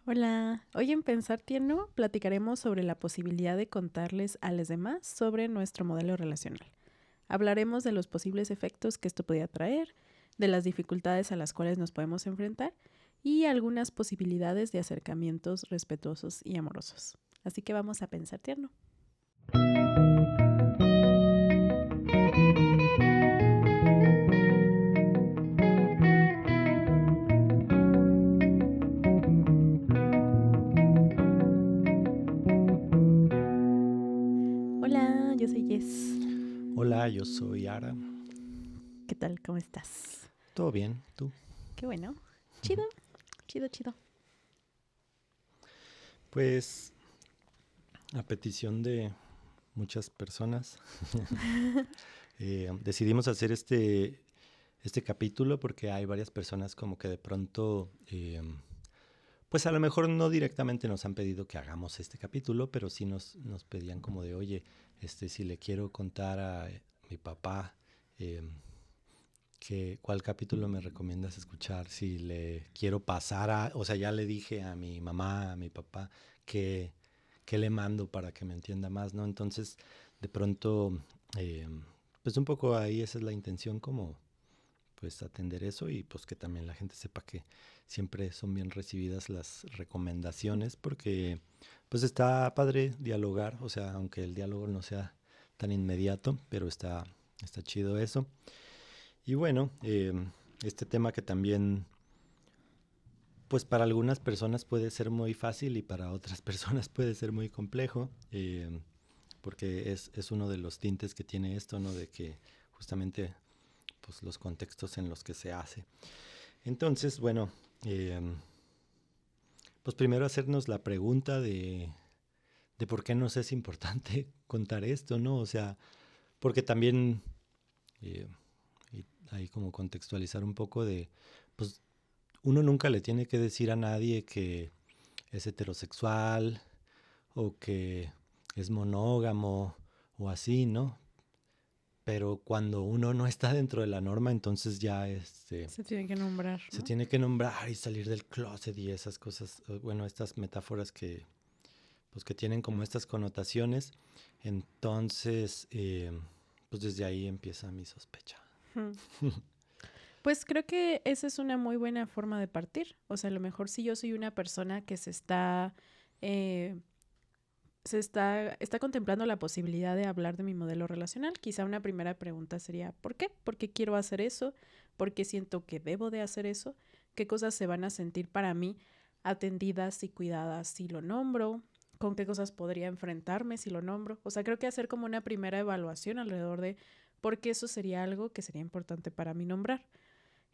Hola, hoy en Pensar Tierno platicaremos sobre la posibilidad de contarles a los demás sobre nuestro modelo relacional. Hablaremos de los posibles efectos que esto podría traer, de las dificultades a las cuales nos podemos enfrentar y algunas posibilidades de acercamientos respetuosos y amorosos. Así que vamos a Pensar Tierno. Hola, yo soy Jess. Hola, yo soy Ara. ¿Qué tal? ¿Cómo estás? ¿Todo bien? ¿Tú? Qué bueno. Ujú. Chido, chido, chido. Pues a petición de muchas personas, decidimos hacer este capítulo porque hay varias personas como que de pronto, pues a lo mejor no directamente nos han pedido que hagamos este capítulo, pero sí nos pedían como de, oye, si le quiero contar a mi papá, em, ¿cuál capítulo me recomiendas escuchar? Si le quiero pasar o sea, ya le dije a mi mamá, a mi papá, que, que le mando para que me entienda más, ¿no? Entonces, de pronto, eh, pues un poco ahí esa es la intención, como pues atender eso y pues que también la gente sepa que siempre son bien recibidas las recomendaciones porque pues está padre dialogar, o sea, aunque el diálogo no sea tan inmediato, pero está chido eso. Y bueno, este tema que también, pues para algunas personas puede ser muy fácil y para otras personas puede ser muy complejo, porque es uno de los tintes que tiene esto, ¿no? De que justamente, pues los contextos en los que se hace. Entonces, bueno, eh, pues primero hacernos la pregunta de por qué nos es importante contar esto, ¿no? O sea, porque también, eh, y ahí como contextualizar un poco de, pues uno nunca le tiene que decir a nadie que es heterosexual o que es monógamo o así, ¿no? Pero cuando uno no está dentro de la norma, entonces ya Se tiene que nombrar, se ¿no? tiene que nombrar y salir del closet y esas cosas, bueno, estas metáforas que, pues, que tienen como estas connotaciones. Entonces, pues desde ahí empieza mi sospecha. Hmm. Pues creo que esa es una muy buena forma de partir. O sea, a lo mejor si yo soy una persona que eh, está contemplando la posibilidad de hablar de mi modelo relacional, quizá una primera pregunta sería, ¿por qué? ¿Por qué quiero hacer eso? ¿Por qué siento que debo de hacer eso? ¿Qué cosas se van a sentir para mí atendidas y cuidadas si lo nombro? ¿Con qué cosas podría enfrentarme si lo nombro? O sea, creo que hacer como una primera evaluación alrededor de por qué eso sería algo que sería importante para mí nombrar.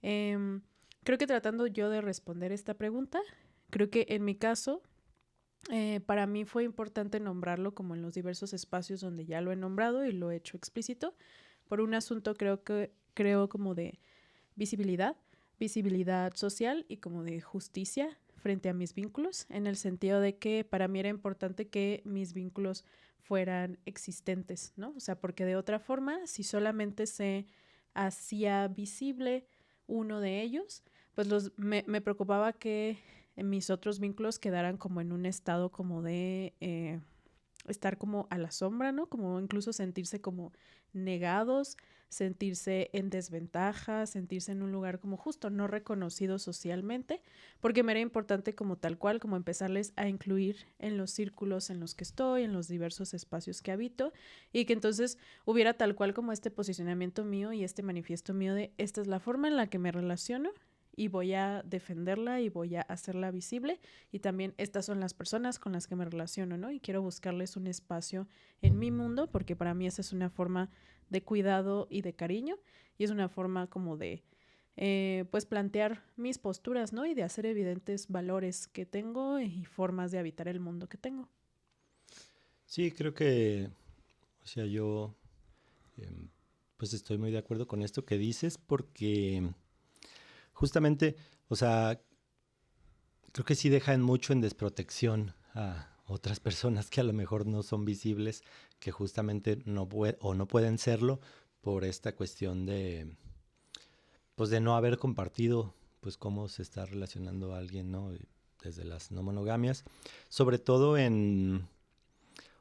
Eh, Creo que tratando yo de responder esta pregunta, creo que en mi caso, para mí fue importante nombrarlo como en los diversos espacios donde ya lo he nombrado y lo he hecho explícito, por un asunto creo como de visibilidad, visibilidad social y como de justicia frente a mis vínculos, en el sentido de que para mí era importante que mis vínculos fueran existentes, ¿no? O sea, porque de otra forma, si solamente se hacía visible uno de ellos, pues me preocupaba que mis otros vínculos quedaran como en un estado como de estar como a la sombra, ¿no? Como incluso sentirse como negados, sentirse en desventaja, sentirse en un lugar como justo no reconocido socialmente, porque me era importante como tal cual, como empezarles a incluir en los círculos en los que estoy, en los diversos espacios que habito, y que entonces hubiera tal cual como este posicionamiento mío y este manifiesto mío de esta es la forma en la que me relaciono y voy a defenderla y voy a hacerla visible y también estas son las personas con las que me relaciono, ¿no? Y quiero buscarles un espacio en mi mundo porque para mí esa es una forma de cuidado y de cariño y es una forma como de pues plantear mis posturas, ¿no? Y de hacer evidentes valores que tengo y formas de habitar el mundo que tengo. Sí, creo que, o sea, yo pues estoy muy de acuerdo con esto que dices porque justamente, o sea, creo que sí dejan mucho en desprotección a otras personas que a lo mejor no son visibles, que justamente o no pueden serlo por esta cuestión de, pues de no haber compartido, pues cómo se está relacionando a alguien, ¿no? desde las no monogamias, sobre todo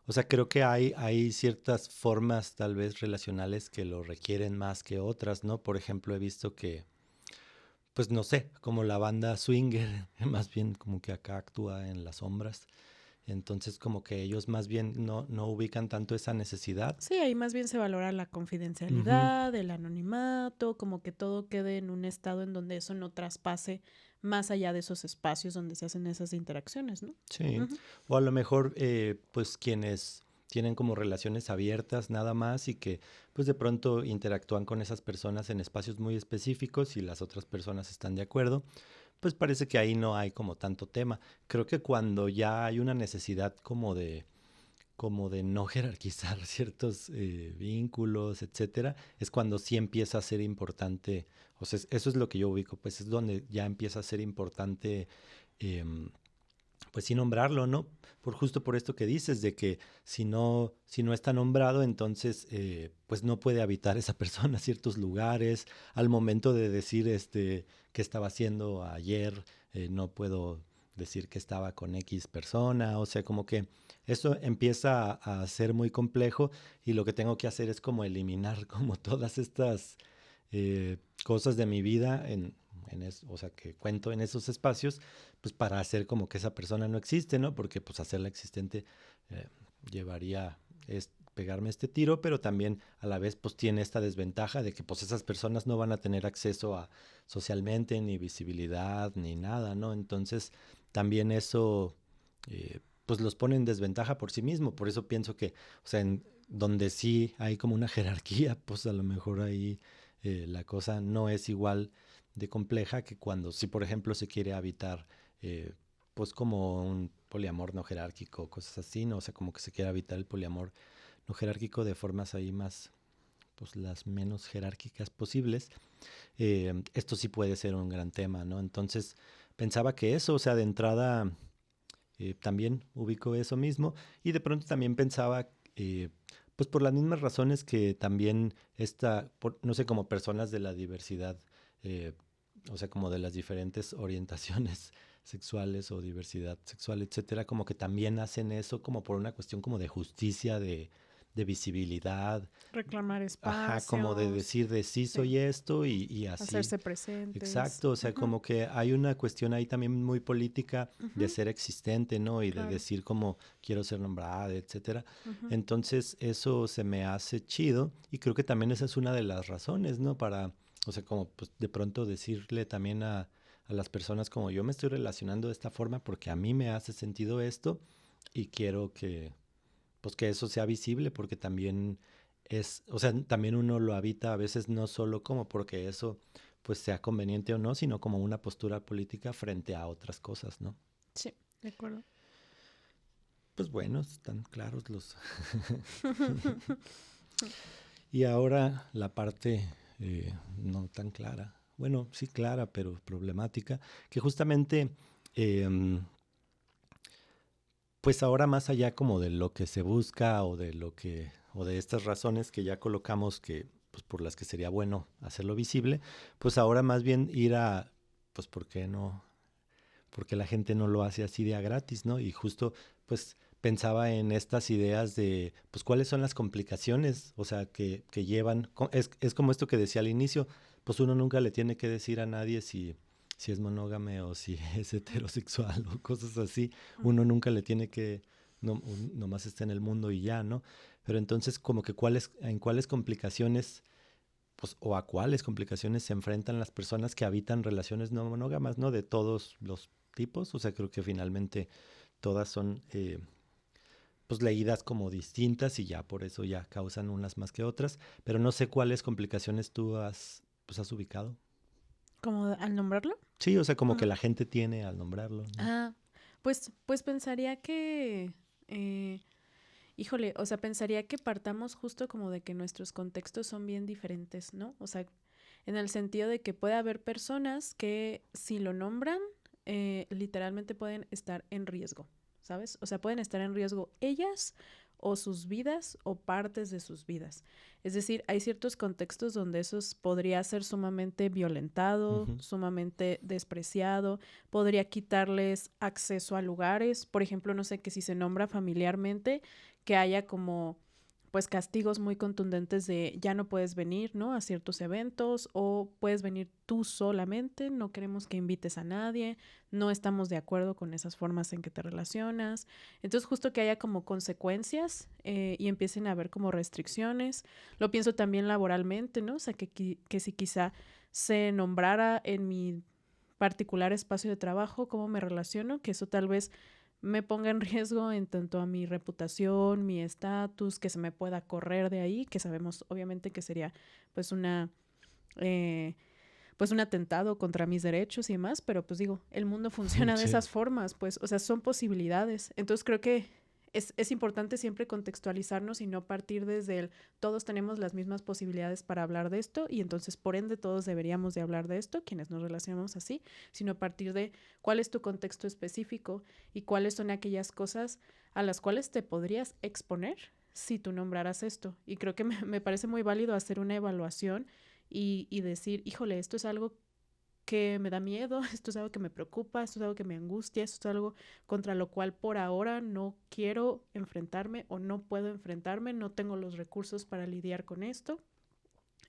o sea, creo que hay ciertas formas tal vez relacionales que lo requieren más que otras, ¿no? Por ejemplo, he visto que, pues no sé, como la banda swinger, más bien como que acá actúa en las sombras. Entonces como que ellos más bien no ubican tanto esa necesidad. Sí, ahí más bien se valora la Ujú. confidencialidad, el anonimato, como que todo quede en un estado en donde eso no traspase más allá de esos espacios donde se hacen esas interacciones, ¿no? Sí, Ujú. o a lo mejor pues quienes tienen como relaciones abiertas nada más y que pues de pronto interactúan con esas personas en espacios muy específicos y las otras personas están de acuerdo, pues parece que ahí no hay como tanto tema. Creo que cuando ya hay una necesidad como de no jerarquizar ciertos vínculos, etcétera, es cuando sí empieza a ser importante, o sea, eso es lo que yo ubico, pues es donde ya empieza a ser importante em, pues sí nombrarlo, ¿no? Justo por esto que dices, de que si no está nombrado, entonces pues no puede habitar esa persona ciertos lugares. Al momento de decir qué estaba haciendo ayer, no puedo decir que estaba con X persona. O sea, como que eso empieza a ser muy complejo y lo que tengo que hacer es como eliminar como todas estas cosas de mi vida o sea, que cuento en esos espacios pues para hacer como que esa persona no existe, ¿no? Porque pues hacerla existente eh, llevaría pegarme este tiro, pero también a la vez pues tiene esta desventaja de que pues esas personas no van a tener acceso a socialmente ni visibilidad ni nada, ¿no? Entonces también eso pues los pone en desventaja por sí mismo, por eso pienso que, o sea, en donde sí hay como una jerarquía, pues a lo mejor ahí la cosa no es igual de compleja que cuando, si por ejemplo se quiere habitar eh, pues como un poliamor no jerárquico, cosas así, ¿no? O sea, como que se quiere evitar el poliamor no jerárquico de formas ahí más, pues las menos jerárquicas posibles. Esto sí puede ser un gran tema, ¿no? Entonces, pensaba que eso, o sea, de entrada también ubico eso mismo y de pronto también pensaba, pues por las mismas razones que también no sé, como personas de la diversidad, eh, o sea, como de las diferentes orientaciones sexuales o diversidad sexual, etcétera, como que también hacen eso como por una cuestión como de justicia, de visibilidad, Reclamar ajá, como de espacios, decir de sí sí, soy esto y así. hacerse presentes. Exacto, o sea, Ujú, como que hay una cuestión ahí también muy política de ujú, ser existente, ¿no? Y de claro. decir como quiero ser nombrada, etcétera. Ujú. Entonces, eso se me hace chido y creo que también esa es una de las razones, ¿no? Para, o sea, como pues de pronto decirle también a las personas como yo me estoy relacionando de esta forma porque a mí me hace sentido esto y quiero pues que eso sea visible porque también o sea, también uno lo habita a veces no solo como porque eso pues sea conveniente o no, sino como una postura política frente a otras cosas, ¿no? Sí, de acuerdo. Pues bueno, están claros los... Y ahora la parte no tan clara, bueno, sí clara, pero problemática, que justamente em, pues ahora más allá como de lo que se busca o de estas razones que ya colocamos que, pues por las que sería bueno hacerlo visible, pues ahora más bien ir pues ¿por qué no? Porque la gente no lo hace así de a gratis, ¿no? Y justo, pues pensaba en estas ideas de, pues cuáles son las complicaciones, o sea, que llevan, es como esto que decía al inicio, pues uno nunca le tiene que decir a nadie si es monógame o si es heterosexual o cosas así, uno nunca le tiene que, nomás está en el mundo y ya, ¿no? Pero entonces como que en cuáles complicaciones pues, o a cuáles complicaciones se enfrentan las personas que habitan relaciones no monógamas, ¿no? De todos los tipos, o sea, creo que finalmente todas son, pues, leídas como distintas y ya por eso ya causan unas más que otras, pero no sé cuáles complicaciones tú has ubicado. ¿Como al nombrarlo? Sí, o sea, como que Mm. la gente tiene al nombrarlo, ¿no? Ah, pues pensaría que, eh, híjole, o sea, pensaría que partamos justo como de que nuestros contextos son bien diferentes, ¿no? O sea, en el sentido de que puede haber personas que si lo nombran, literalmente pueden estar en riesgo, ¿sabes? O sea, pueden estar en riesgo ellas o sus vidas o partes de sus vidas. Es decir, hay ciertos contextos donde eso podría ser sumamente violentado, Ujú. sumamente despreciado, podría quitarles acceso a lugares. Por ejemplo, no sé, que si se nombra familiarmente, que haya como pues castigos muy contundentes de ya no puedes venir, ¿no? A ciertos eventos o puedes venir tú solamente, no queremos que invites a nadie, no estamos de acuerdo con esas formas en que te relacionas. Entonces justo que haya como consecuencias y empiecen a haber como restricciones. Lo pienso también laboralmente, ¿no? O sea, que si quizá se nombrara en mi particular espacio de trabajo cómo me relaciono, que eso tal vez me ponga en riesgo en tanto a mi reputación, mi estatus, que se me pueda correr de ahí, que sabemos obviamente que sería pues eh, pues un atentado contra mis derechos y demás, pero pues digo, el mundo funciona de Sí. esas formas, pues, o sea, son posibilidades. Entonces creo que es importante siempre contextualizarnos y no partir desde el todos tenemos las mismas posibilidades para hablar de esto y entonces por ende todos deberíamos de hablar de esto, quienes nos relacionamos así, sino a partir de cuál es tu contexto específico y cuáles son aquellas cosas a las cuales te podrías exponer si tú nombraras esto. Y creo que me parece muy válido hacer una evaluación y decir, híjole, esto es algo que me da miedo, esto es algo que me preocupa, esto es algo que me angustia, esto es algo contra lo cual por ahora no quiero enfrentarme o no puedo enfrentarme, no tengo los recursos para lidiar con esto.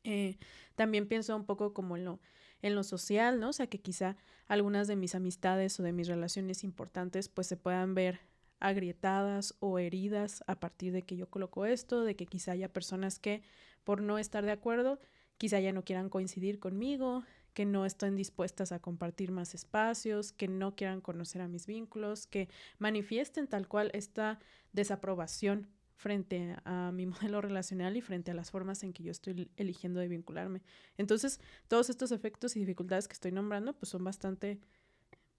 Eh, También pienso un poco como en lo social, ¿no? O sea, que quizá algunas de mis amistades o de mis relaciones importantes pues se puedan ver agrietadas o heridas a partir de que yo coloco esto, de que quizá haya personas que por no estar de acuerdo, quizá ya no quieran coincidir conmigo, que no estén dispuestas a compartir más espacios, que no quieran conocer a mis vínculos, que manifiesten tal cual esta desaprobación frente a mi modelo relacional y frente a las formas en que yo estoy eligiendo de vincularme. Entonces, todos estos efectos y dificultades que estoy nombrando, pues son bastante,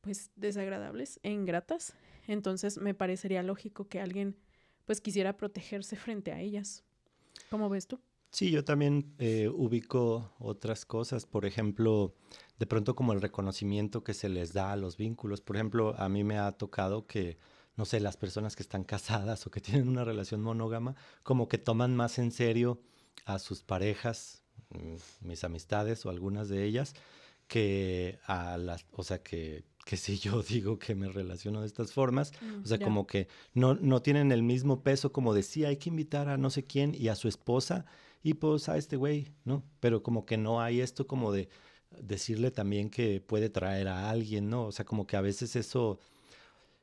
pues, desagradables e ingratas. Entonces, me parecería lógico que alguien, pues, quisiera protegerse frente a ellas. ¿Cómo ves tú? Sí, yo también ubico otras cosas, por ejemplo, de pronto como el reconocimiento que se les da a los vínculos. Por ejemplo, a mí me ha tocado que, no sé, las personas que están casadas o que tienen una relación monógama, como que toman más en serio a sus parejas, mis amistades o algunas de ellas, que a las, o sea, que si yo digo que me relaciono de estas formas, o sea, Ya. como que no tienen el mismo peso como de sí, hay que invitar a no sé quién y a su esposa y pues a este güey, ¿no? Pero como que no hay esto como de decirle también que puede traer a alguien, ¿no? O sea, como que a veces eso,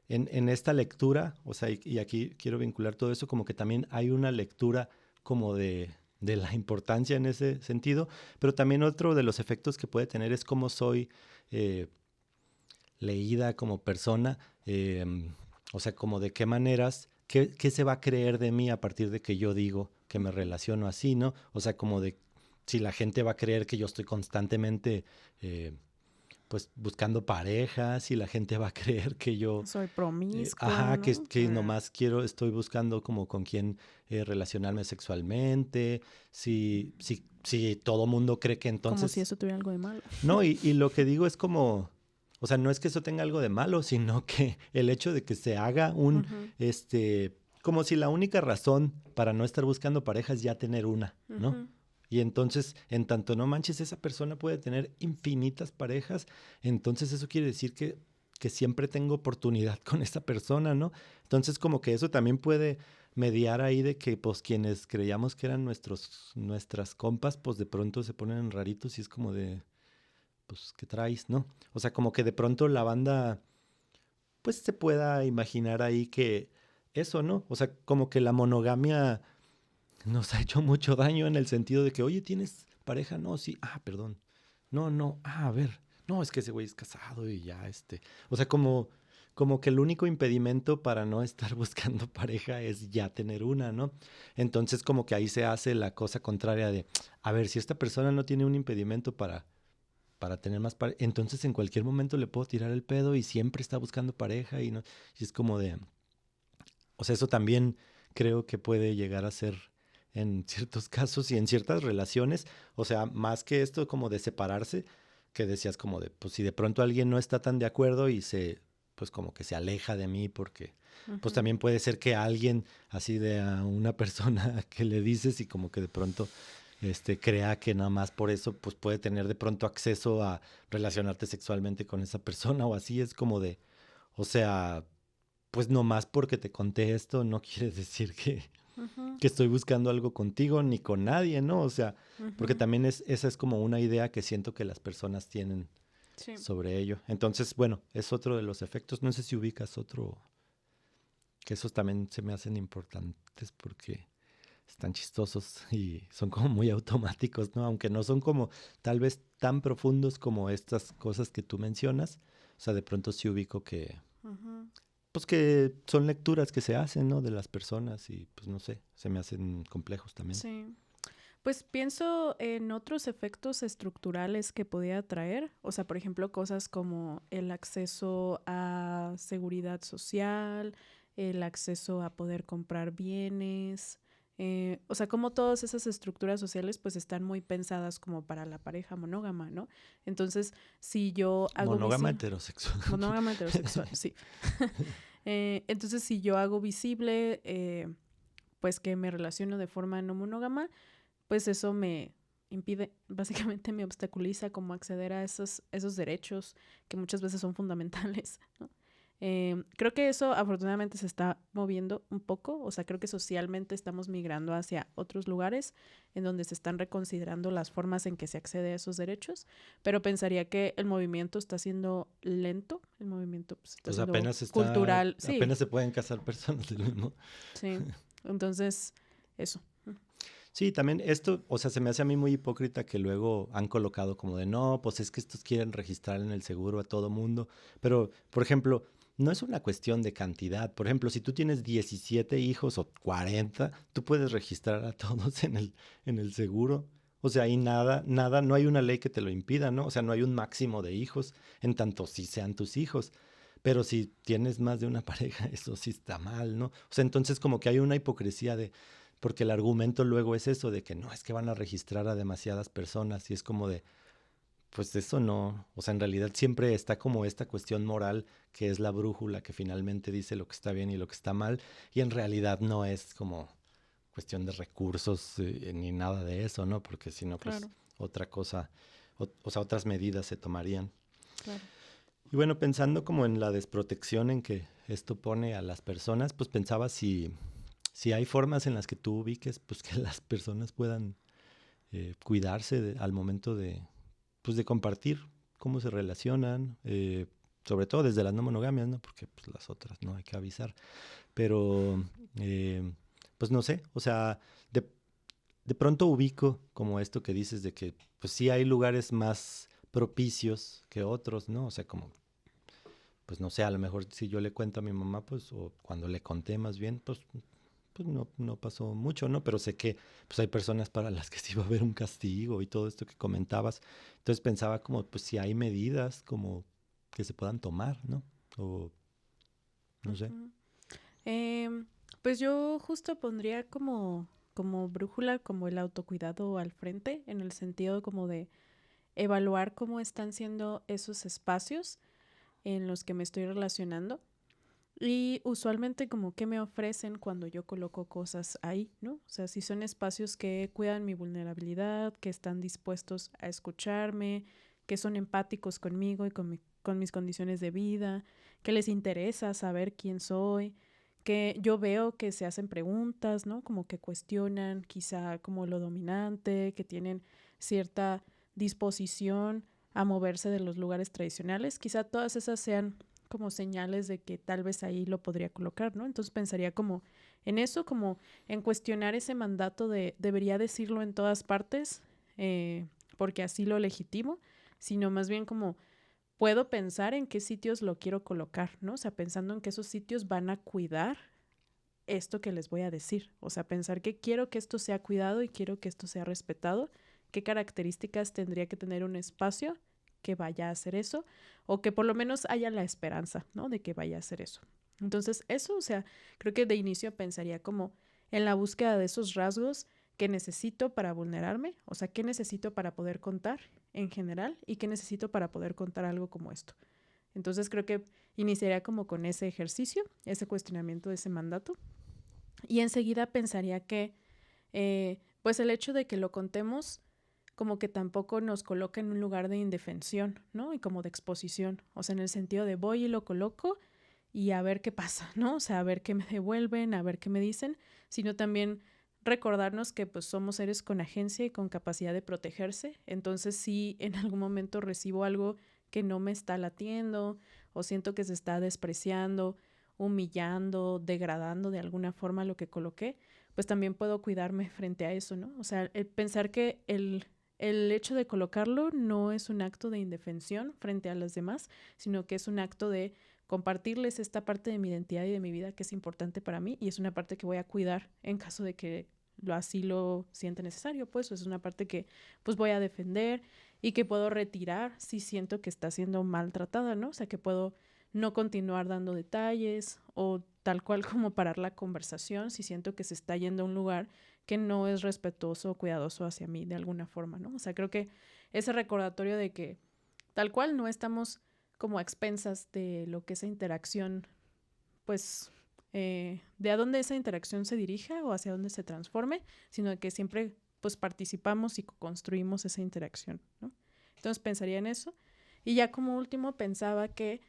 en esta lectura, o sea, y aquí quiero vincular todo eso, como que también hay una lectura como de la importancia en ese sentido, pero también otro de los efectos que puede tener es cómo soy eh, leída como persona, eh, o sea, como de qué maneras, qué se va a creer de mí a partir de que yo digo que me Ujú. relaciono así, ¿no? O sea, como de si la gente va a creer que yo estoy constantemente, pues, buscando parejas, si la gente va a creer que yo, Soy promiscua, ajá, ¿no? que nomás quiero, estoy buscando como con quién relacionarme sexualmente, si todo mundo cree que Como si entonces eso tuviera algo de malo. no, y lo que digo es como, o sea, no es que eso tenga algo de malo, sino que el hecho de que se haga Ujú, como si la única razón para no estar buscando pareja es ya tener una, ¿no? ujú. Y entonces, en tanto no manches, esa persona puede tener infinitas parejas, entonces eso quiere decir que siempre tengo oportunidad con esa persona, ¿no? Entonces, como que eso también puede mediar ahí de que, pues, quienes creíamos que eran nuestras compas, pues de pronto se ponen raritos y es como de, pues, ¿qué traes, no? O sea, como que de pronto la banda, pues, se pueda imaginar ahí que eso, ¿no? O sea, como que la monogamia nos ha hecho mucho daño en el sentido de que, oye, ¿tienes pareja? No, sí, perdón. No, no, a ver. No, es que ese güey es casado y ya, O sea, como que el único impedimento para no estar buscando pareja es ya tener una, ¿no? Entonces, como que ahí se hace la cosa contraria de, a ver, si esta persona no tiene un impedimento para tener más pareja, entonces en cualquier momento le puedo tirar el pedo y siempre está buscando pareja y no, y es como de, o sea, eso también creo que puede llegar a ser en ciertos casos y en ciertas relaciones, o sea, más que esto como de separarse, que decías como de, pues si de pronto alguien no está tan de acuerdo y pues como que se aleja de mí porque pues Ujú. también puede ser que alguien así de a una persona que le dices y como que de pronto crea que nada más por eso pues puede tener de pronto acceso a relacionarte sexualmente con esa persona o así es como de, o sea, pues no más porque te conté esto no quiere decir Ujú. que estoy buscando algo contigo ni con nadie, ¿no? O sea, porque Ujú. también esa es como una idea que siento que las personas tienen Sí. sobre ello. Entonces, bueno, es otro de los efectos. No sé si ubicas otro, que esos también se me hacen importantes porque están chistosos y son como muy automáticos, ¿no? Aunque no son como tal vez tan profundos como estas cosas que tú mencionas. O sea, de pronto sí ubico que, Ujú. pues que son lecturas que se hacen, ¿no? De las personas y pues no sé, se me hacen complejos también. Sí. Pues pienso en otros efectos estructurales que podía traer, o sea, por ejemplo, cosas como el acceso a seguridad social, el acceso a poder comprar bienes, o sea, como todas esas estructuras sociales pues están muy pensadas como para la pareja monógama, ¿no? Entonces, si yo hago Monógama visible, heterosexual. monógama heterosexual, sí. Entonces, si yo hago visible, pues que me relaciono de forma no monógama, pues eso me impide, básicamente me obstaculiza como acceder a esos derechos que muchas veces son fundamentales, ¿no? Creo que eso afortunadamente se está moviendo un poco, o sea, creo que socialmente estamos migrando hacia otros lugares en donde se están reconsiderando las formas en que se accede a esos derechos, pero pensaría que el movimiento está siendo lento, el movimiento pues, está Pues siendo cultural, sí, apenas se pueden casar personas del mismo. sí, entonces eso. Sí, también esto, o sea, se me hace a mí muy hipócrita que luego han colocado como de, no, pues es que estos quieren registrar en el seguro a todo mundo. Pero, por ejemplo, no es una cuestión de cantidad. Por ejemplo, si tú tienes 17 hijos o 40, tú puedes registrar a todos en el seguro. O sea, ahí nada, no hay una ley que te lo impida, ¿no? O sea, no hay un máximo de hijos, en tanto si sean tus hijos. Pero si tienes más de una pareja, eso sí está mal, ¿no? O sea, entonces como que hay una hipocresía de, porque el argumento luego es eso de que no, es que van a registrar a demasiadas personas y es como de, pues eso no, o sea, en realidad siempre está como esta cuestión moral que es la brújula que finalmente dice lo que está bien y lo que está mal y en realidad no es como cuestión de recursos ni nada de eso, ¿no? Porque si no, pues Claro, otra cosa, o sea, otras medidas se tomarían. claro. Y bueno, pensando como en la desprotección en que esto pone a las personas, pues pensaba si hay formas en las que tú ubiques, pues que las personas puedan cuidarse al momento pues, de compartir cómo se relacionan, sobre todo desde las no monogamias, ¿no? Porque pues, las otras no hay que avisar. Pero, pues no sé, o sea, de, de pronto ubico como esto que dices de que pues sí hay lugares más propicios que otros, ¿no? O sea, como pues no sé, a lo mejor si yo le cuento a mi mamá, pues, o cuando le conté más bien, pues no pasó mucho, ¿no? Pero sé que pues hay personas para las que sí va a haber un castigo y todo esto que comentabas. Entonces pensaba como, pues si hay medidas como que se puedan tomar, ¿no? O no sé. Ujú. Em, pues yo justo pondría como brújula, como el autocuidado al frente, en el sentido como de evaluar cómo están siendo esos espacios en los que me estoy relacionando y usualmente como qué me ofrecen cuando yo coloco cosas ahí, ¿no? O sea, si son espacios que cuidan mi vulnerabilidad, que están dispuestos a escucharme, que son empáticos conmigo y con mis condiciones de vida, que les interesa saber quién soy, que yo veo que se hacen preguntas, ¿no? Como que cuestionan quizá como lo dominante, que tienen cierta disposición a moverse de los lugares tradicionales. Quizá todas esas sean como señales de que tal vez ahí lo podría colocar, ¿no? Entonces pensaría como en eso, como en cuestionar ese mandato de debería decirlo en todas partes, porque así lo legitimo, sino más bien como puedo pensar en qué sitios lo quiero colocar, ¿no? O sea, pensando en que esos sitios van a cuidar esto que les voy a decir. O sea, pensar que quiero que esto sea cuidado y quiero que esto sea respetado. ¿Qué características tendría que tener un espacio que vaya a hacer eso? O que por lo menos haya la esperanza, ¿no? De que vaya a hacer eso. Entonces, eso, o sea, creo que de inicio pensaría como en la búsqueda de esos rasgos que necesito para vulnerarme, o sea, qué necesito para poder contar en general y qué necesito para poder contar algo como esto. Entonces creo que iniciaría como con ese ejercicio, ese cuestionamiento de ese mandato. Y enseguida pensaría que pues el hecho de que lo contemos como que tampoco nos coloca en un lugar de indefensión, ¿no? Y como de exposición, o sea, en el sentido de voy y lo coloco y a ver qué pasa, ¿no? O sea, a ver qué me devuelven, a ver qué me dicen, sino también recordarnos que pues somos seres con agencia y con capacidad de protegerse. Entonces, si en algún momento recibo algo que no me está latiendo o siento que se está despreciando, humillando, degradando de alguna forma lo que coloqué, pues también puedo cuidarme frente a eso, ¿no? O sea, el pensar que el hecho de colocarlo no es un acto de indefensión frente a los demás, sino que es un acto de compartirles esta parte de mi identidad y de mi vida que es importante para mí y es una parte que voy a cuidar en caso de que así lo sienta necesario, pues es una parte que pues voy a defender y que puedo retirar si siento que está siendo maltratada, ¿no? O sea, que puedo no continuar dando detalles o tal cual como parar la conversación si siento que se está yendo a un lugar que no es respetuoso o cuidadoso hacia mí de alguna forma, ¿no? O sea, creo que ese recordatorio de que tal cual no estamos como a expensas de lo que esa interacción, pues, de a dónde esa interacción se dirija o hacia dónde se transforme, sino que siempre, pues, participamos y construimos esa interacción, ¿no? Entonces pensaría en eso. Y ya como último pensaba que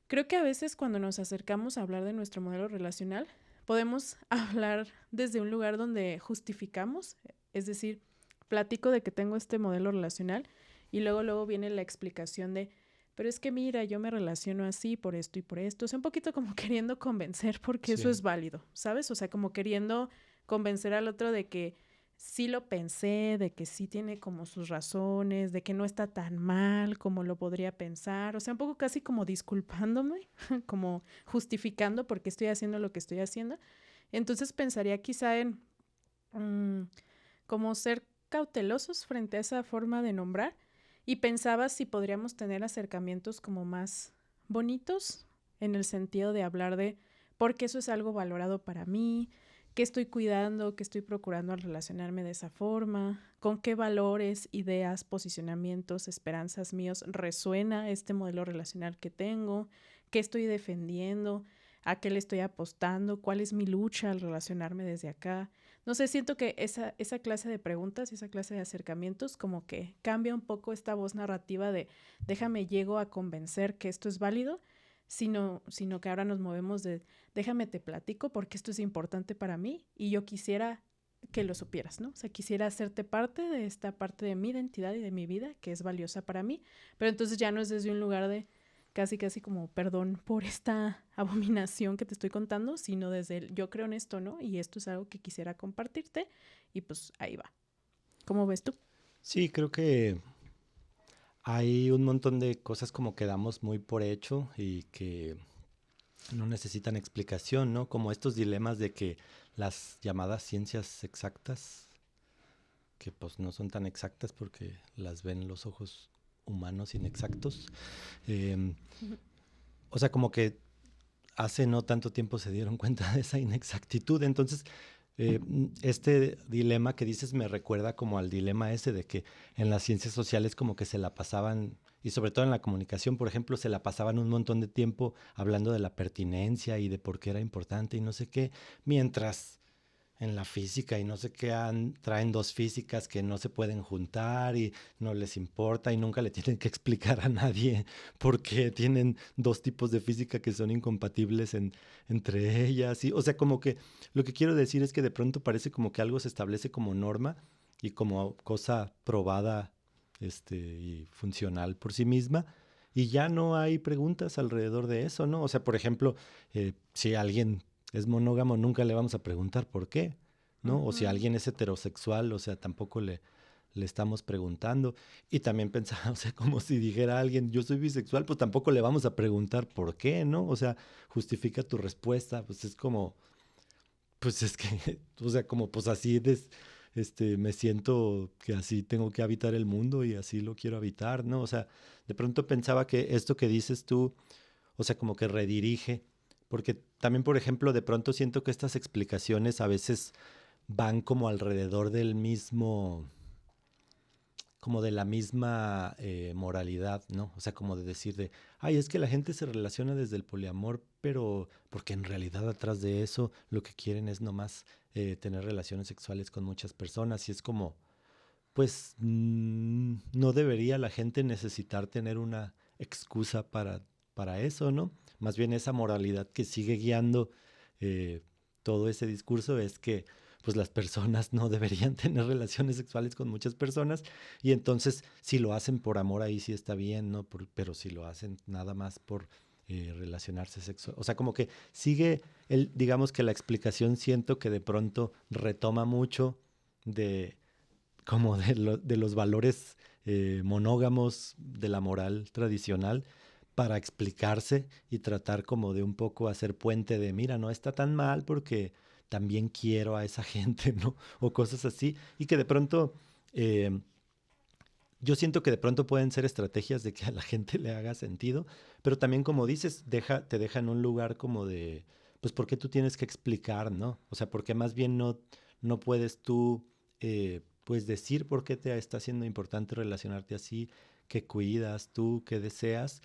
creo que a veces cuando nos acercamos a hablar de nuestro modelo relacional, podemos hablar desde un lugar donde justificamos, es decir, platico de que tengo este modelo relacional y luego viene la explicación de, pero es que mira, yo me relaciono así por esto y por esto. O sea, un poquito como queriendo convencer porque eso Sí. es válido, ¿sabes? O sea, como queriendo convencer al otro de que sí lo pensé, de que sí tiene como sus razones, de que no está tan mal como lo podría pensar. O sea, un poco casi como disculpándome, como justificando por qué estoy haciendo lo que estoy haciendo. Entonces pensaría quizá en como ser cautelosos frente a esa forma de nombrar y pensaba si podríamos tener acercamientos como más bonitos en el sentido de hablar de por qué eso es algo valorado para mí, qué estoy cuidando, qué estoy procurando al relacionarme de esa forma, con qué valores, ideas, posicionamientos, esperanzas míos resuena este modelo relacional que tengo, qué estoy defendiendo, a qué le estoy apostando, cuál es mi lucha al relacionarme desde acá. No sé, siento que esa clase de preguntas y esa clase de acercamientos como que cambia un poco esta voz narrativa de déjame llego a convencer que esto es válido, sino que ahora nos movemos de déjame te platico porque esto es importante para mí y yo quisiera que lo supieras, ¿no? O sea, quisiera hacerte parte de esta parte de mi identidad y de mi vida que es valiosa para mí, pero entonces ya no es desde un lugar de casi como perdón por esta abominación que te estoy contando, sino desde el yo creo en esto, ¿no? Y esto es algo que quisiera compartirte y pues ahí va. ¿Cómo ves tú? Sí, creo que hay un montón de cosas como que damos muy por hecho y que no necesitan explicación, ¿no? Como estos dilemas de que las llamadas ciencias exactas, que pues no son tan exactas porque las ven los ojos humanos inexactos, eh, Ujú. o sea, como que hace no tanto tiempo se dieron cuenta de esa inexactitud. Entonces, este dilema que dices me recuerda como al dilema ese de que en las ciencias sociales como que se la pasaban, y sobre todo en la comunicación, por ejemplo, se la pasaban un montón de tiempo hablando de la pertinencia y de por qué era importante y no sé qué, mientras en la física y no sé qué traen dos físicas que no se pueden juntar y no les importa y nunca le tienen que explicar a nadie por qué tienen dos tipos de física que son incompatibles entre ellas. Y, o sea, como que lo que quiero decir es que de pronto parece como que algo se establece como norma y como cosa probada y funcional por sí misma. Y ya no hay preguntas alrededor de eso, ¿no? O sea, por ejemplo, si alguien es monógamo, nunca le vamos a preguntar por qué, ¿no? O si Ujú. alguien es heterosexual, o sea, tampoco le estamos preguntando. Y también pensaba, o sea, como si dijera alguien, yo soy bisexual, pues tampoco le vamos a preguntar por qué, ¿no? O sea, justifica tu respuesta, pues es como, pues es que, o sea, como pues así me siento que así tengo que habitar el mundo y así lo quiero habitar, ¿no? O sea, de pronto pensaba que esto que dices tú, o sea, como que redirige, porque también, por ejemplo, de pronto siento que estas explicaciones a veces van como alrededor del mismo, como de la misma moralidad, ¿no? O sea, como de decir de, ay, es que la gente se relaciona desde el poliamor, pero porque en realidad atrás de eso lo que quieren es nomás tener relaciones sexuales con muchas personas y es como, pues no debería la gente necesitar tener una excusa para eso, ¿no? Más bien esa moralidad que sigue guiando eh, todo ese discurso es que pues las personas no deberían tener relaciones sexuales con muchas personas y entonces si lo hacen por amor ahí sí está bien, ¿no? Pero si lo hacen nada más por relacionarse sexual, o sea, como que sigue digamos que la explicación siento que de pronto retoma mucho de como de los valores monógamos de la moral tradicional para explicarse y tratar como de un poco hacer puente de, mira, no está tan mal porque también quiero a esa gente, ¿no? O cosas así. Y que de pronto, eh, yo siento que de pronto pueden ser estrategias de que a la gente le haga sentido, pero también como dices, te deja en un lugar como de, pues, ¿por qué tú tienes que explicar, no? O sea, porque más bien no puedes tú, pues, decir por qué te está siendo importante relacionarte así, qué cuidas tú, qué deseas,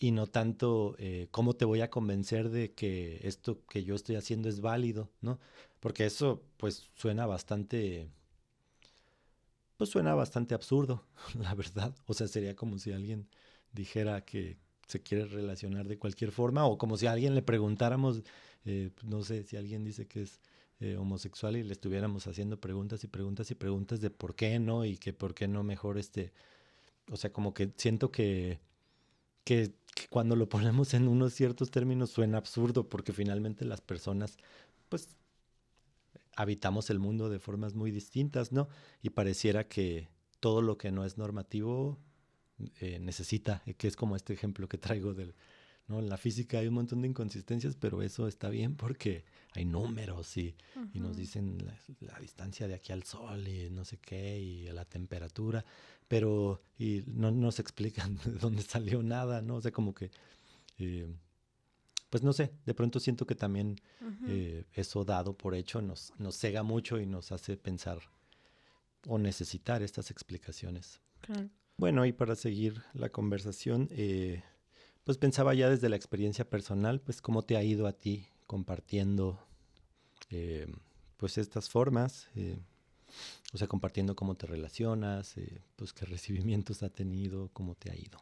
y no tanto cómo te voy a convencer de que esto que yo estoy haciendo es válido, ¿no? Porque eso, pues, suena bastante absurdo, la verdad. O sea, sería como si alguien dijera que se quiere relacionar de cualquier forma o como si a alguien le preguntáramos, no sé, si alguien dice que es homosexual y le estuviéramos haciendo preguntas y preguntas y preguntas de por qué no y que por qué no mejor o sea, como que siento que cuando lo ponemos en unos ciertos términos suena absurdo porque finalmente las personas, pues habitamos el mundo de formas muy distintas, ¿no? Y pareciera que todo lo que no es normativo necesita, que es como este ejemplo que traigo ¿no? En la física hay un montón de inconsistencias, pero eso está bien porque hay números y nos Ujú. dicen la distancia de aquí al sol y no sé qué, y la temperatura, pero y no nos explican de dónde salió nada, ¿no? O sea, como que eh, pues no sé, de pronto siento que también Ujú. eso dado por hecho nos cega mucho y nos hace pensar o necesitar estas explicaciones. Claro. Bueno, y para seguir la conversación, pues pensaba ya desde la experiencia personal, pues cómo te ha ido a ti compartiendo eh, pues estas formas, o sea, compartiendo cómo te relacionas, pues qué recibimientos ha tenido, cómo te ha ido.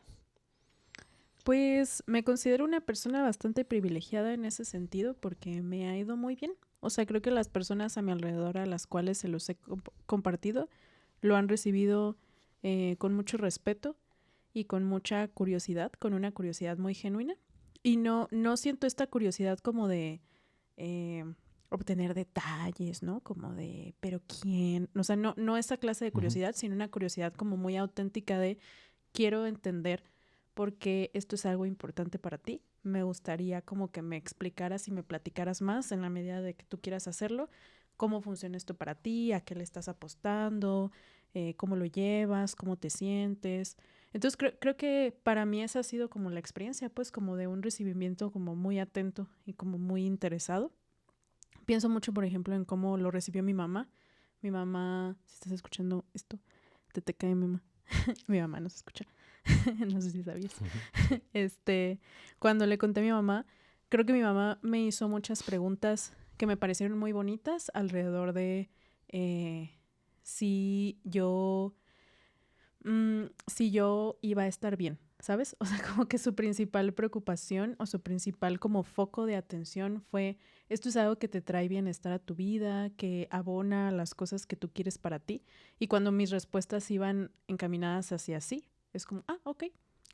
Pues me considero una persona bastante privilegiada en ese sentido porque me ha ido muy bien. O sea, creo que las personas a mi alrededor a las cuales se los he compartido lo han recibido con mucho respeto y con mucha curiosidad, con una curiosidad muy genuina. Y no siento esta curiosidad como de eh, obtener detalles, ¿no? Como de, pero ¿quién? O sea, no esa clase de Ujú. curiosidad, sino una curiosidad como muy auténtica de quiero entender por qué esto es algo importante para ti. Me gustaría como que me explicaras y me platicaras más en la medida de que tú quieras hacerlo, cómo funciona esto para ti, a qué le estás apostando, cómo lo llevas, cómo te sientes. Entonces creo que para mí esa ha sido como la experiencia, pues como de un recibimiento como muy atento y como muy interesado. Pienso mucho, por ejemplo, en cómo lo recibió mi mamá. Mi mamá, si estás escuchando esto, te cae mi mamá. Mi mamá no se escucha. No sé si sabías. Sí. Cuando le conté a mi mamá, creo que mi mamá me hizo muchas preguntas que me parecieron muy bonitas alrededor de eh, si yo si yo iba a estar bien, ¿sabes? O sea, como que su principal preocupación o su principal como foco de atención fue, esto es algo que te trae bienestar a tu vida, que abona las cosas que tú quieres para ti. Y cuando mis respuestas iban encaminadas hacia sí, es como, ok,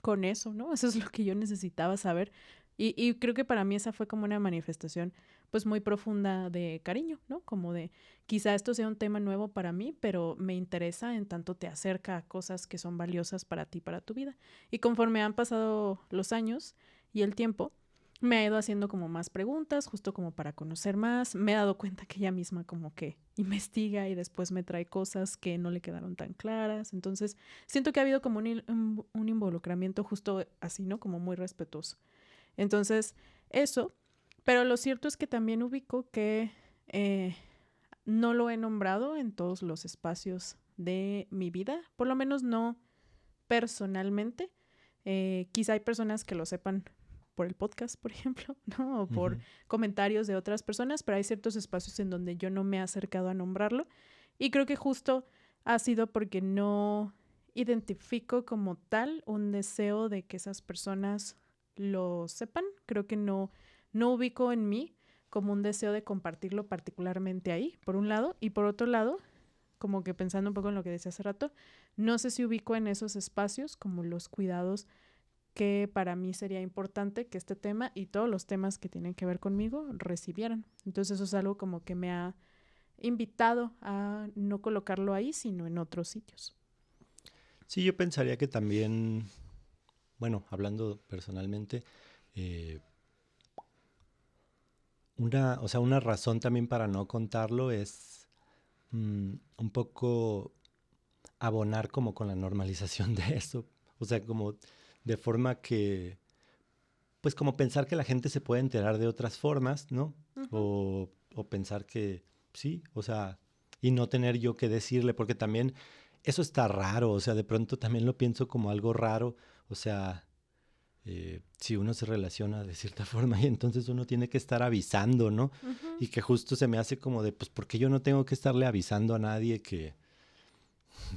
con eso, ¿no? Eso es lo que yo necesitaba saber. Y creo que para mí esa fue como una manifestación pues muy profunda de cariño, ¿no? Como de, quizá esto sea un tema nuevo para mí, pero me interesa en tanto te acerca a cosas que son valiosas para ti, para tu vida. Y conforme han pasado los años y el tiempo, me ha ido haciendo como más preguntas, justo como para conocer más. Me he dado cuenta que ella misma como que investiga y después me trae cosas que no le quedaron tan claras. Entonces, siento que ha habido como un involucramiento justo así, ¿no? Como muy respetuoso. Entonces, eso. Pero lo cierto es que también ubico que no lo he nombrado en todos los espacios de mi vida, por lo menos no personalmente. Quizá hay personas que lo sepan por el podcast, por ejemplo, ¿no? O por comentarios de otras personas, pero hay ciertos espacios en donde yo no me he acercado a nombrarlo. Y creo que justo ha sido porque no identifico como tal un deseo de que esas personas lo sepan. Creo que no ubico en mí como un deseo de compartirlo particularmente ahí, por un lado. Y por otro lado, como que pensando un poco en lo que decía hace rato, no sé si ubico en esos espacios como los cuidados que para mí sería importante que este tema y todos los temas que tienen que ver conmigo recibieran. Entonces eso es algo como que me ha invitado a no colocarlo ahí, sino en otros sitios. Sí, yo pensaría que también, bueno, hablando personalmente, eh, una razón también para no contarlo es un poco abonar como con la normalización de eso. O sea, como de forma que, pues como pensar que la gente se puede enterar de otras formas, ¿no? O pensar que sí, o sea, y no tener yo que decirle, porque también eso está raro, o sea, de pronto también lo pienso como algo raro, o sea, si uno se relaciona de cierta forma y entonces uno tiene que estar avisando, ¿no? Y que justo se me hace como de, pues, ¿por qué yo no tengo que estarle avisando a nadie que,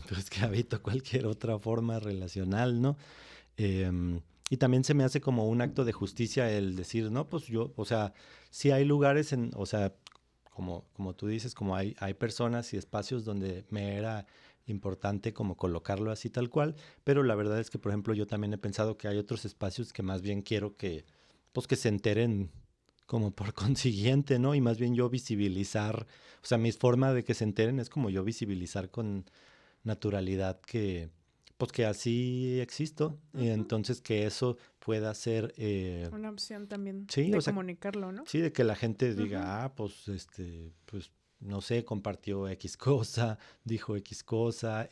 pues, que habito cualquier otra forma relacional, ¿no? Y también se me hace como un acto de justicia el decir, no, pues yo, o sea, sí hay lugares en, o sea, como tú dices, como hay personas y espacios donde me era importante como colocarlo así tal cual, pero la verdad es que, por ejemplo, yo también he pensado que hay otros espacios que más bien quiero que, pues que se enteren como por consiguiente, ¿no? Y más bien yo visibilizar, o sea, mi forma de que se enteren es como yo visibilizar con naturalidad que, pues que así existo, y entonces que eso pueda ser, una opción también sí, de o sea, comunicarlo, ¿no? sí, de que la gente diga, pues, pues, no sé, compartió X cosa, dijo X cosa,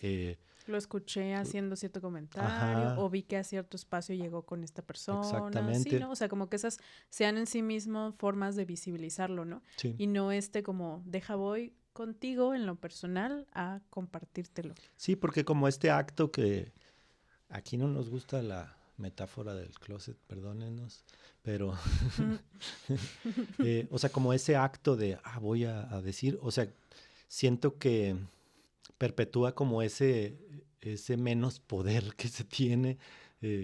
Lo escuché haciendo cierto comentario ajá, o vi que a cierto espacio llegó con esta persona, sí, exactamente, ¿no? O sea, como que esas sean en sí mismo formas de visibilizarlo, ¿no? sí. Y no como, deja voy contigo en lo personal a compartírtelo. Sí, porque como este acto que aquí no nos gusta la metáfora del closet, perdónenos, pero, o sea, como ese acto de, voy a decir, o sea, siento que perpetúa como ese menos poder que se tiene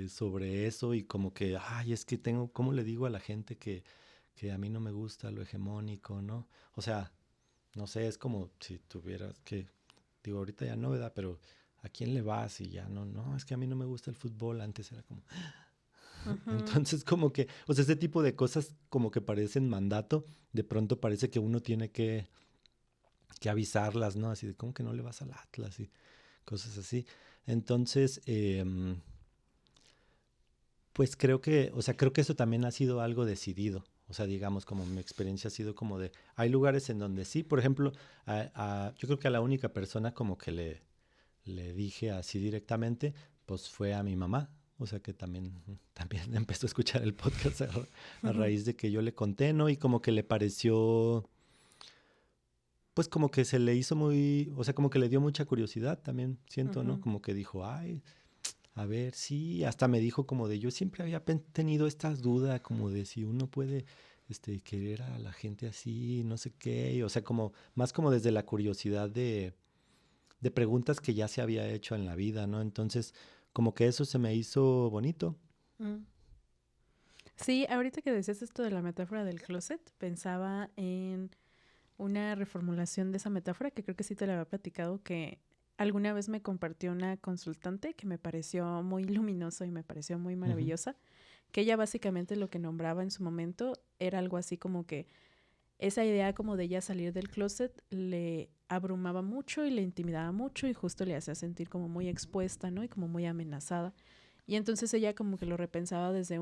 sobre eso y como que, es que tengo, ¿cómo le digo a la gente que a mí no me gusta lo hegemónico, ¿no? O sea, no sé, es como si tuvieras que, digo, ahorita ya no, ¿verdad? Pero ¿a quién le vas? Y ya no, es que a mí no me gusta el fútbol, antes era como... Entonces como que, o sea, ese tipo de cosas como que parecen mandato, de pronto parece que uno tiene que avisarlas, ¿no? Así de, ¿cómo que no le vas al Atlas? Y cosas así. Entonces, pues creo que, o sea, creo que eso también ha sido algo decidido. O sea, digamos, como mi experiencia ha sido como de, hay lugares en donde sí, por ejemplo, yo creo que a la única persona como que le dije así directamente, pues fue a mi mamá. O sea que también empezó a escuchar el podcast a raíz de que yo le conté, ¿no? Y como que le pareció, pues como que se le hizo muy, o sea, como que le dio mucha curiosidad también, siento, ¿no? Como que dijo, a ver, sí, hasta me dijo como de, yo siempre había tenido estas dudas, como de si uno puede, querer a la gente así, no sé qué, o sea, como, más como desde la curiosidad de preguntas que ya se había hecho en la vida, ¿no? Entonces, como que eso se me hizo bonito. Mm. Sí, ahorita que decías esto de la metáfora del closet, pensaba en una reformulación de esa metáfora que creo que sí te la había platicado, que alguna vez me compartió una consultante que me pareció muy luminoso y me pareció muy Ujú. maravillosa, que ella básicamente lo que nombraba en su momento era algo así como que esa idea como de ella salir del closet le abrumaba mucho y le intimidaba mucho y justo le hacía sentir como muy expuesta, ¿no? Y como muy amenazada. Y entonces ella como que lo repensaba desde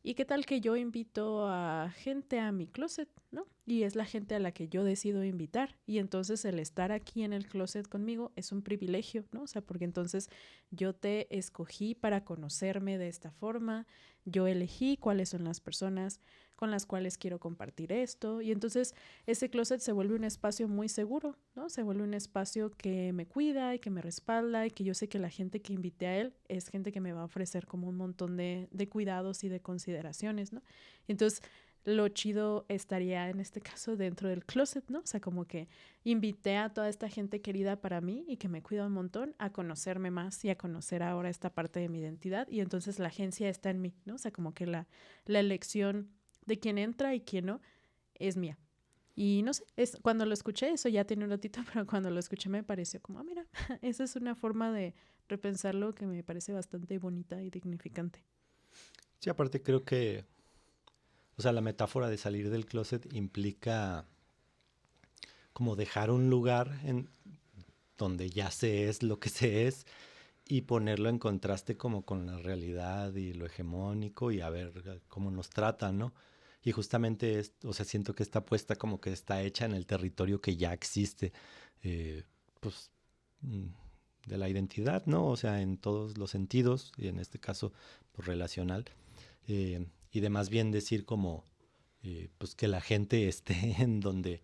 ¿y qué tal que yo invito a gente a mi closet, ¿no? Y es la gente a la que yo decido invitar. Y entonces el estar aquí en el closet conmigo es un privilegio, ¿no? O sea, porque entonces yo te escogí para conocerme de esta forma, yo elegí cuáles son las personas con las cuales quiero compartir esto. Y entonces ese closet se vuelve un espacio muy seguro, ¿no? Se vuelve un espacio que me cuida y que me respalda y que yo sé que la gente que invité a él es gente que me va a ofrecer como un montón de cuidados y de consideraciones, ¿no? Entonces lo chido estaría en este caso dentro del closet, ¿no? O sea, como que invité a toda esta gente querida para mí y que me cuida un montón a conocerme más y a conocer ahora esta parte de mi identidad. Y entonces la agencia está en mí, ¿no? O sea, como que la elección de quién entra y quién no es mía. Y no sé, cuando lo escuché, eso ya tiene un ratito, pero cuando lo escuché me pareció como, mira, esa es una forma de repensarlo que me parece bastante bonita y dignificante. Sí, aparte creo que, o sea, la metáfora de salir del closet implica como dejar un lugar en donde ya se es lo que se es y ponerlo en contraste como con la realidad y lo hegemónico y a ver cómo nos tratan, ¿no? Y justamente, o sea, siento que esta apuesta como que está hecha en el territorio que ya existe, eh, pues, mm, de la identidad, ¿no? O sea, en todos los sentidos, y en este caso, pues, relacional, y de más bien decir como, pues, que la gente esté en donde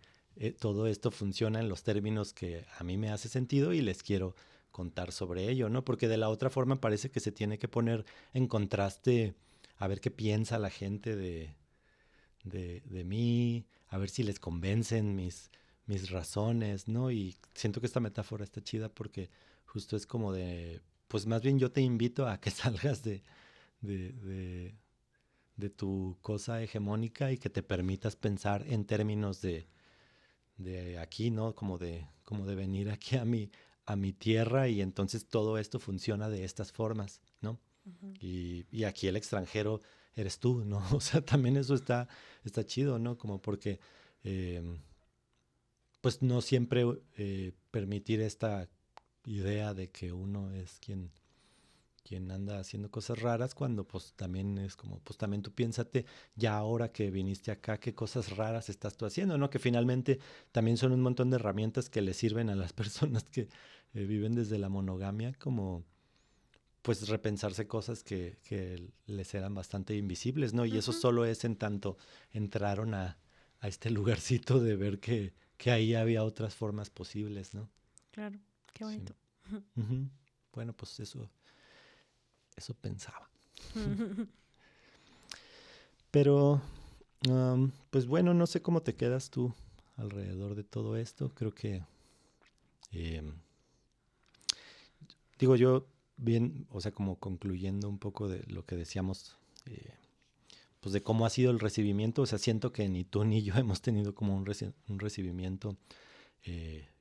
todo esto funciona en los términos que a mí me hace sentido y les quiero contar sobre ello, ¿no? Porque de la otra forma parece que se tiene que poner en contraste a ver qué piensa la gente de mí, a ver si les convencen mis razones, ¿no? Y siento que esta metáfora está chida porque justo es como de, pues más bien yo te invito a que salgas de, de, de tu cosa hegemónica y que te permitas pensar en términos de aquí, ¿no? Como de venir aquí a mi tierra y entonces todo esto funciona de estas formas, ¿no? Ujú. Y aquí el extranjero eres tú, ¿no? O sea, también eso está chido, ¿no? Como porque, eh, pues no siempre permitir esta idea de que uno es quien anda haciendo cosas raras cuando pues también es como, pues también tú piénsate ya ahora que viniste acá, qué cosas raras estás tú haciendo, ¿no? Que finalmente también son un montón de herramientas que le sirven a las personas que viven desde la monogamia, como pues repensarse cosas que les eran bastante invisibles, ¿no? Y eso Ujú. solo es en tanto entraron a este lugarcito de ver que ahí había otras formas posibles, ¿no? Claro, qué Sí. bonito. Ujú. Bueno, pues eso pensaba. Pero, pues bueno, no sé cómo te quedas tú alrededor de todo esto. Creo que, em, digo yo, bien, o sea, como concluyendo un poco de lo que decíamos, pues de cómo ha sido el recibimiento, o sea, siento que ni tú ni yo hemos tenido como un recibimiento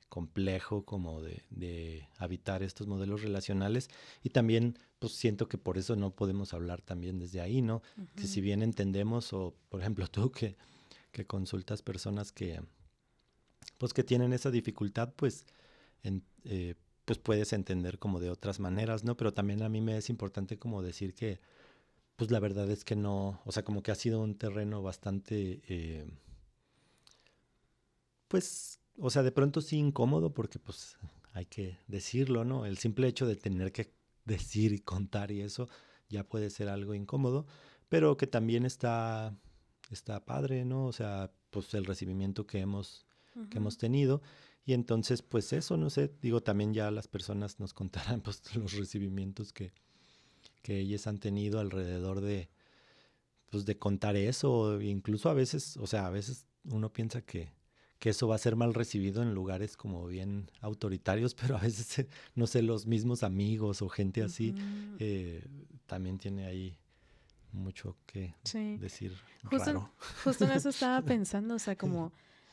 complejo como de habitar estos modelos relacionales y también pues siento que por eso no podemos hablar también desde ahí, ¿no? Que si Ujú. bien entendemos o por ejemplo tú que consultas personas pues que tienen esa dificultad, pues, pues puedes entender como de otras maneras, ¿no? Pero también a mí me es importante como decir que, pues la verdad es que no, o sea, como que ha sido un terreno bastante, pues, o sea, de pronto sí incómodo porque pues hay que decirlo, ¿no? El simple hecho de tener que decir y contar y eso ya puede ser algo incómodo, pero que también está padre, ¿no? O sea, pues el recibimiento que Ujú. hemos tenido. Y entonces, pues eso, no sé, digo, también ya las personas nos contarán pues los recibimientos que ellas han tenido alrededor pues, de contar eso. Incluso a veces, o sea, a veces uno piensa que eso va a ser mal recibido en lugares como bien autoritarios, pero a veces, no sé, los mismos amigos o gente así Ujú. eh, también tiene ahí mucho que Sí. decir Justo, raro. justo en eso estaba pensando, o sea, como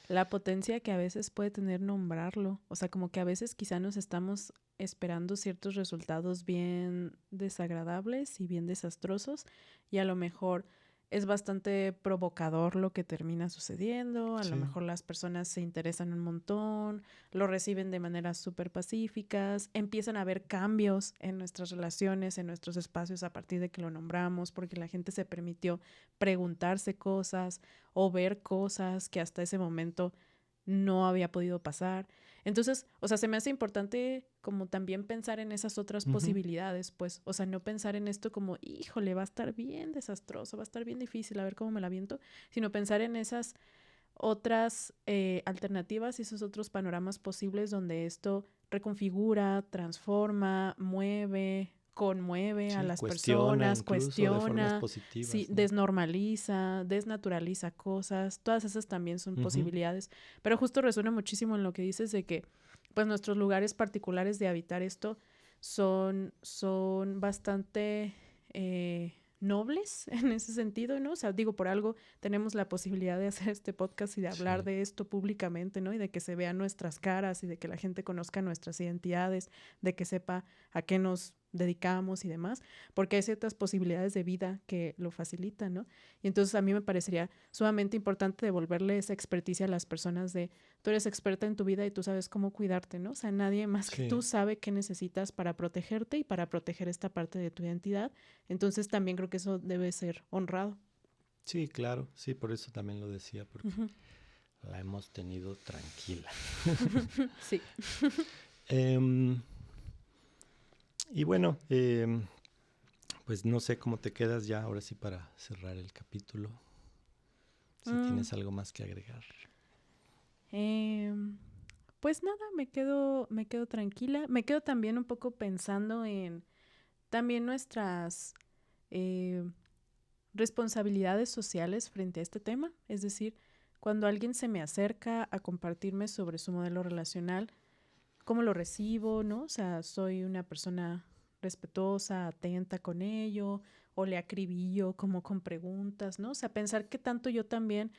la potencia que a veces puede tener nombrarlo, o sea, como que a veces quizá nos estamos esperando ciertos resultados bien desagradables y bien desastrosos y a lo mejor es bastante provocador lo que termina sucediendo, a lo Sí, mejor las personas se interesan un montón, lo reciben de maneras súper pacíficas, empiezan a haber cambios en nuestras relaciones, en nuestros espacios a partir de que lo nombramos, porque la gente se permitió preguntarse cosas o ver cosas que hasta ese momento no había podido pasar. Entonces, o sea, se me hace importante como también pensar en esas otras posibilidades, pues, o sea, no pensar en esto como, híjole, va a estar bien desastroso, va a estar bien difícil, a ver cómo me la aviento, sino pensar en esas otras alternativas y esos otros panoramas posibles donde esto reconfigura, transforma, mueve, conmueve a Sí, las cuestiona personas, incluso de formas cuestiona, sí, positivas, ¿no? desnormaliza, desnaturaliza cosas, todas esas también son Ujú. posibilidades. Pero justo resuena muchísimo en lo que dices de que pues nuestros lugares particulares de habitar esto son bastante nobles en ese sentido, ¿no? O sea, digo, por algo tenemos la posibilidad de hacer este podcast y de hablar Sí. de esto públicamente, ¿no? Y de que se vean nuestras caras y de que la gente conozca nuestras identidades, de que sepa a qué nos dedicamos y demás, porque hay ciertas posibilidades de vida que lo facilitan, ¿no? Y entonces a mí me parecería sumamente importante devolverle esa experticia a las personas de tú eres experta en tu vida y tú sabes cómo cuidarte, ¿no? O sea, nadie más que tú Sí. sabe qué necesitas para protegerte y para proteger esta parte de tu identidad. Entonces también creo que eso debe ser honrado. Sí, claro. Sí, por eso también lo decía, porque Ujú. la hemos tenido tranquila. Sí. Em, y bueno, pues no sé cómo te quedas ya ahora sí para cerrar el capítulo. Si Mm, tienes algo más que agregar. em, pues nada, me quedo tranquila. Me quedo también un poco pensando en también nuestras eh, responsabilidades sociales frente a este tema. Es decir, cuando alguien se me acerca a compartirme sobre su modelo relacional, cómo lo recibo, ¿no? O sea, soy una persona respetuosa, atenta con ello, o le acribillo como con preguntas, ¿no? O sea, pensar que tanto yo también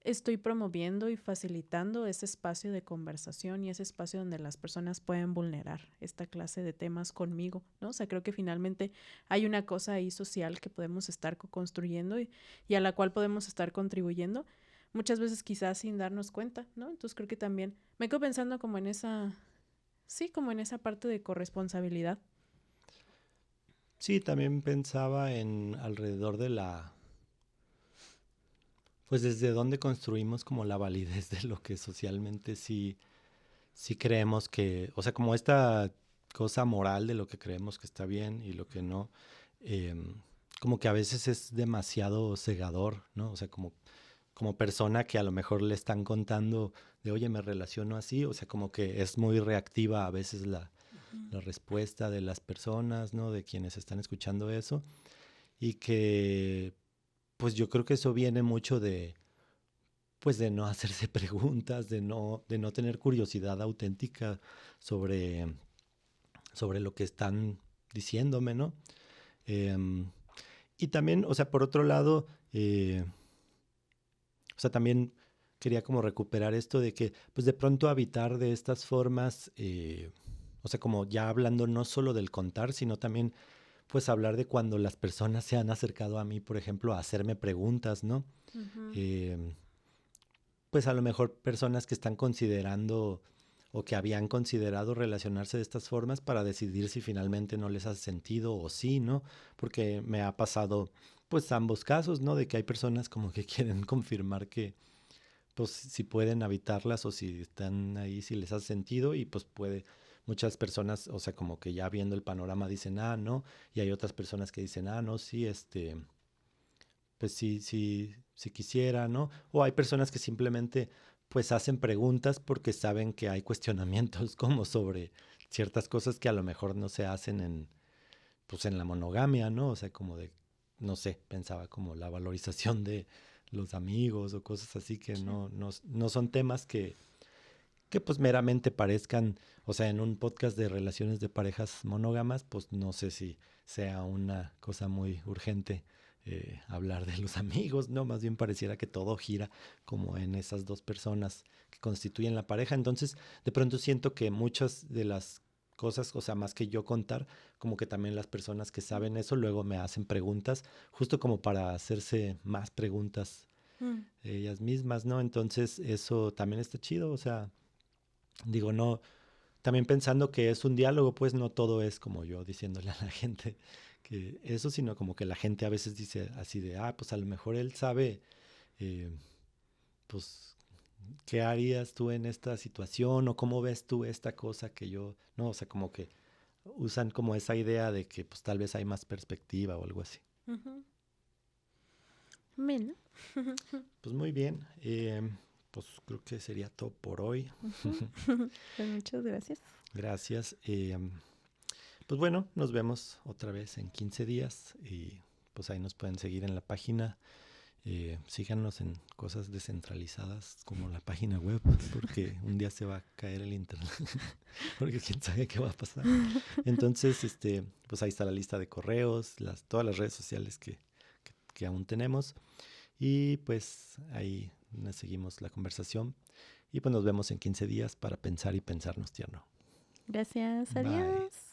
estoy promoviendo y facilitando ese espacio de conversación y ese espacio donde las personas pueden vulnerar esta clase de temas conmigo, ¿no? O sea, creo que finalmente hay una cosa ahí social que podemos estar construyendo y a la cual podemos estar contribuyendo, muchas veces quizás sin darnos cuenta, ¿no? Entonces creo que también me quedo pensando como en esa, sí, como en esa parte de corresponsabilidad. Sí, también pensaba en alrededor de pues desde dónde construimos como la validez de lo que socialmente sí creemos que, o sea, como esta cosa moral de lo que creemos que está bien y lo que no, em, como que a veces es demasiado cegador, ¿no? O sea, como persona que a lo mejor le están contando de, oye, me relaciono así, o sea, como que es muy reactiva a veces la respuesta de las personas, ¿no? De quienes están escuchando eso y que, pues yo creo que eso viene mucho de, pues de no hacerse preguntas, de no tener curiosidad auténtica sobre, sobre lo que están diciéndome, ¿no? Em, y también, o sea, por otro lado, o sea, también quería como recuperar esto de que, pues de pronto habitar de estas formas, o sea, como ya hablando no solo del contar, sino también, pues hablar de cuando las personas se han acercado a mí, por ejemplo, a hacerme preguntas, ¿no? Ujú. Em, pues a lo mejor personas que están considerando o que habían considerado relacionarse de estas formas para decidir si finalmente no les hace sentido o sí, ¿no? Porque me ha pasado pues ambos casos, ¿no? De que hay personas como que quieren confirmar que pues si pueden habitarlas o si están ahí, si les hace sentido y pues puede, muchas personas, o sea, como que ya viendo el panorama dicen, ah, no, y hay otras personas que dicen, ah, no, sí, pues sí, sí, sí quisiera, ¿no? O hay personas que simplemente pues hacen preguntas porque saben que hay cuestionamientos como sobre ciertas cosas que a lo mejor no se hacen en, pues en la monogamia, ¿no? O sea, como de, no sé, pensaba como la valorización de los amigos o cosas así que Sí. no son temas que pues meramente parezcan, o sea, en un podcast de relaciones de parejas monógamas, pues no sé si sea una cosa muy urgente hablar de los amigos, ¿no? Más bien pareciera que todo gira como en esas dos personas que constituyen la pareja. Entonces, de pronto siento que muchas de las cosas, o sea, más que yo contar, como que también las personas que saben eso luego me hacen preguntas, justo como para hacerse más preguntas Mm. ellas mismas, ¿no? Entonces, eso también está chido, o sea, digo, no, también pensando que es un diálogo, pues no todo es como yo diciéndole a la gente que eso, sino como que la gente a veces dice así de, ah, pues a lo mejor él sabe, eh, pues ¿qué harías tú en esta situación? ¿O cómo ves tú esta cosa que yo, no? O sea, como que usan como esa idea de que pues tal vez hay más perspectiva o algo así. Ujú. Bueno. Pues muy bien, pues creo que sería todo por hoy. Ujú. Pues muchas gracias. Gracias. Pues bueno, nos vemos otra vez en 15 días y pues ahí nos pueden seguir en la página. Síganos en cosas descentralizadas como la página web, porque un día se va a caer el internet, porque quién sabe qué va a pasar. Entonces, pues ahí está la lista de correos, todas las redes sociales que aún tenemos. Y pues ahí nos seguimos la conversación. Y pues nos vemos en 15 días para pensar y pensarnos tierno. Gracias. Bye. Adiós.